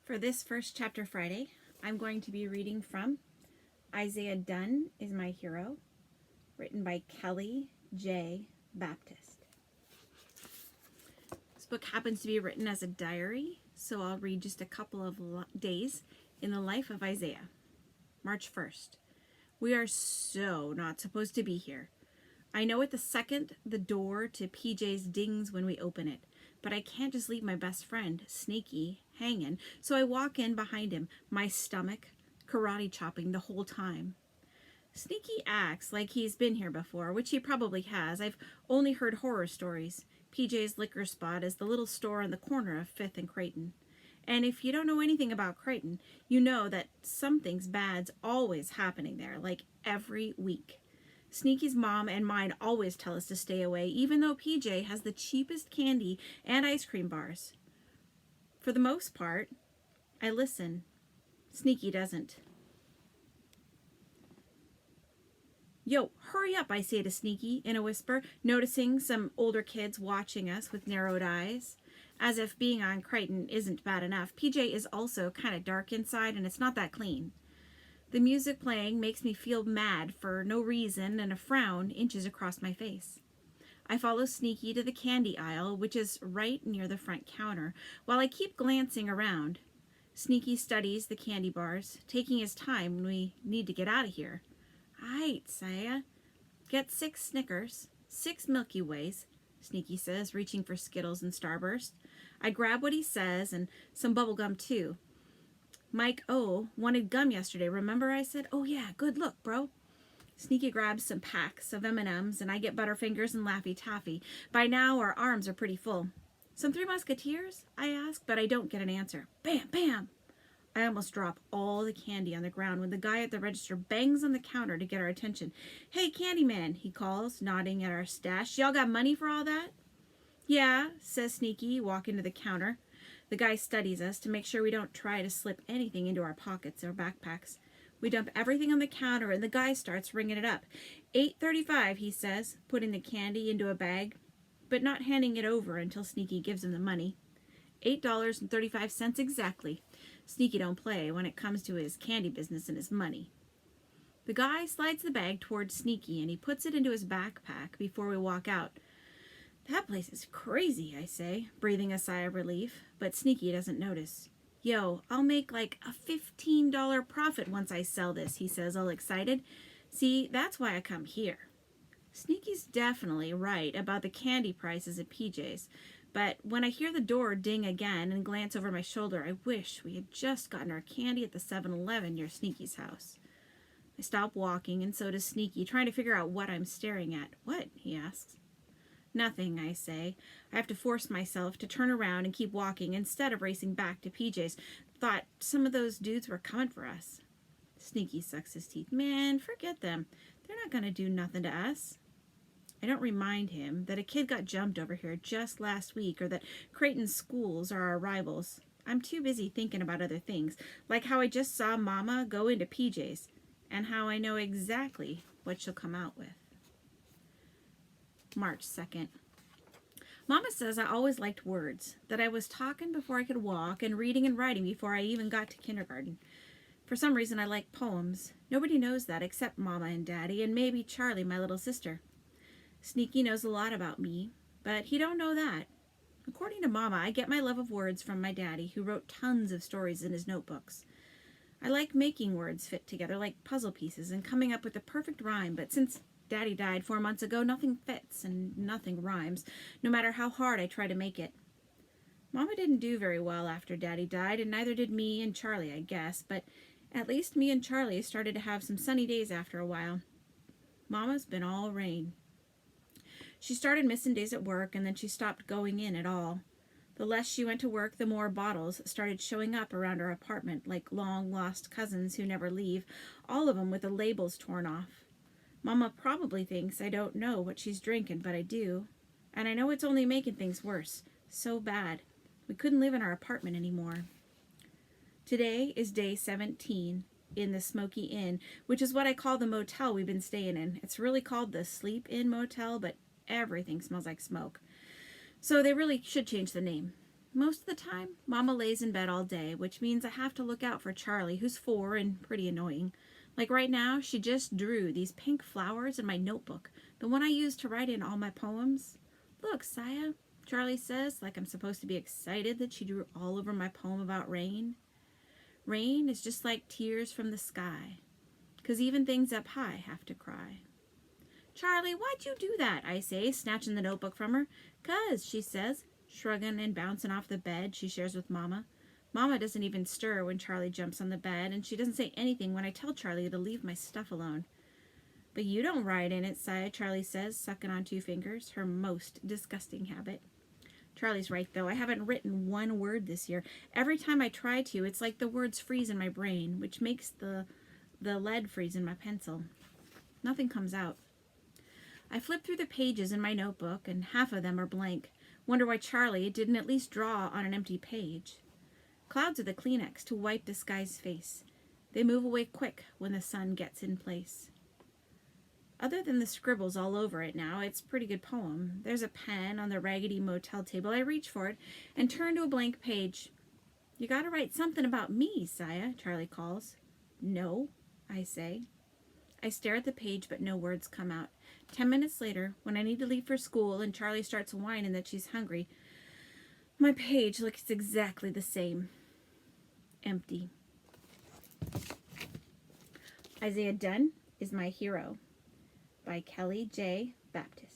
For this first chapter Friday, I'm going to be reading from Isaiah Dunn is My Hero, written by Kelly J. Baptist. This book happens to be written as a diary, so I'll read just a couple of days in the life of Isaiah. March 1st. We are so not supposed to be here. I know it the second the door to PJ's dings when we open it, but I can't just leave my best friend, Sneaky, hanging, so I walk in behind him, my stomach karate chopping the whole time. Sneaky acts like he's been here before, which he probably has. I've only heard horror stories. PJ's liquor spot is the little store on the corner of 5th and Creighton. And if you don't know anything about Creighton, you know that something's bad's always happening there, like every week. Sneaky's mom and mine always tell us to stay away, even though PJ has the cheapest candy and ice cream bars. For the most part, I listen. Sneaky doesn't. Yo, hurry up, I say to Sneaky in a whisper, noticing some older kids watching us with narrowed eyes. As if being on Creighton isn't bad enough, PJ is also kind of dark inside and it's not that clean. The music playing makes me feel mad for no reason, and a frown inches across my face. I follow Sneaky to the candy aisle, which is right near the front counter, while I keep glancing around. Sneaky studies the candy bars, taking his time when we need to get out of here. Aight, Saya. Get 6 Snickers, 6 Milky Ways, Sneaky says, reaching for Skittles and Starburst. I grab what he says and some bubble gum too. Mike O wanted gum yesterday, remember I said? Oh yeah, good look, bro. Sneaky grabs some packs of M&Ms and I get Butterfingers and Laffy Taffy. By now our arms are pretty full. Some 3 Musketeers? I ask, but I don't get an answer. Bam, bam! I almost drop all the candy on the ground when the guy at the register bangs on the counter to get our attention. Hey, Candyman, he calls, nodding at our stash. Y'all got money for all that? Yeah, says Sneaky, walking to the counter. The guy studies us to make sure we don't try to slip anything into our pockets or backpacks. We dump everything on the counter and the guy starts ringing it up. $8.35, he says, putting the candy into a bag, but not handing it over until Sneaky gives him the money. $8.35 exactly. Sneaky don't play when it comes to his candy business and his money. The guy slides the bag towards Sneaky and he puts it into his backpack before we walk out. That place is crazy, I say, breathing a sigh of relief, but Sneaky doesn't notice. Yo, I'll make like a $15 profit once I sell this, he says, all excited. See, that's why I come here. Sneaky's definitely right about the candy prices at PJ's, but when I hear the door ding again and glance over my shoulder, I wish we had just gotten our candy at the 7-Eleven near Sneaky's house. I stop walking, and so does Sneaky, trying to figure out what I'm staring at. What? He asks. Nothing, I say. I have to force myself to turn around and keep walking instead of racing back to PJ's. Thought some of those dudes were coming for us. Sneaky sucks his teeth. Man, forget them. They're not going to do nothing to us. I don't remind him that a kid got jumped over here just last week or that Creighton schools are our rivals. I'm too busy thinking about other things, like how I just saw Mama go into PJ's and how I know exactly what she'll come out with. March 2nd. Mama says I always liked words, that I was talking before I could walk and reading and writing before I even got to kindergarten. For some reason I like poems. Nobody knows that except Mama and Daddy and maybe Charlie, my little sister. Sneaky knows a lot about me, but he don't know that. According to Mama, I get my love of words from my daddy, who wrote tons of stories in his notebooks. I like making words fit together like puzzle pieces and coming up with the perfect rhyme, but since Daddy died 4 months ago, nothing fits and nothing rhymes, no matter how hard I try to make it. Mama didn't do very well after Daddy died, and neither did me and Charlie, I guess, but at least me and Charlie started to have some sunny days after a while. Mama's been all rain. She started missing days at work, and then she stopped going in at all. The less she went to work, the more bottles started showing up around our apartment, like long-lost cousins who never leave, all of them with the labels torn off. Mama probably thinks I don't know what she's drinking, but I do. And I know it's only making things worse. So bad. We couldn't live in our apartment anymore. Today is day 17 in the Smoky Inn, which is what I call the motel we've been staying in. It's really called the Sleep Inn Motel, but everything smells like smoke. So they really should change the name. Most of the time, Mama lays in bed all day, which means I have to look out for Charlie, who's 4 and pretty annoying. Like right now, she just drew these pink flowers in my notebook, the one I used to write in all my poems. Look, Saya, Charlie says, like I'm supposed to be excited that she drew all over my poem about rain. Rain is just like tears from the sky, 'cause even things up high have to cry. Charlie, why'd you do that? I say, snatching the notebook from her. 'Cause, she says, shrugging and bouncing off the bed she shares with Mama. Mama doesn't even stir when Charlie jumps on the bed, and she doesn't say anything when I tell Charlie to leave my stuff alone. But you don't write in it, Saya, Charlie says, sucking on 2 fingers, her most disgusting habit. Charlie's right, though. I haven't written one word this year. Every time I try to, it's like the words freeze in my brain, which makes the lead freeze in my pencil. Nothing comes out. I flip through the pages in my notebook, and half of them are blank. Wonder why Charlie didn't at least draw on an empty page. Clouds are the Kleenex to wipe the sky's face. They move away quick when the sun gets in place. Other than the scribbles all over it now, it's a pretty good poem. There's a pen on the raggedy motel table. I reach for it and turn to a blank page. You gotta write something about me, Saya, Charlie calls. No, I say. I stare at the page, but no words come out. 10 minutes later, when I need to leave for school and Charlie starts whining that she's hungry, my page looks exactly the same. Empty. Isaiah Dunn is My Hero by Kelly J. Baptist.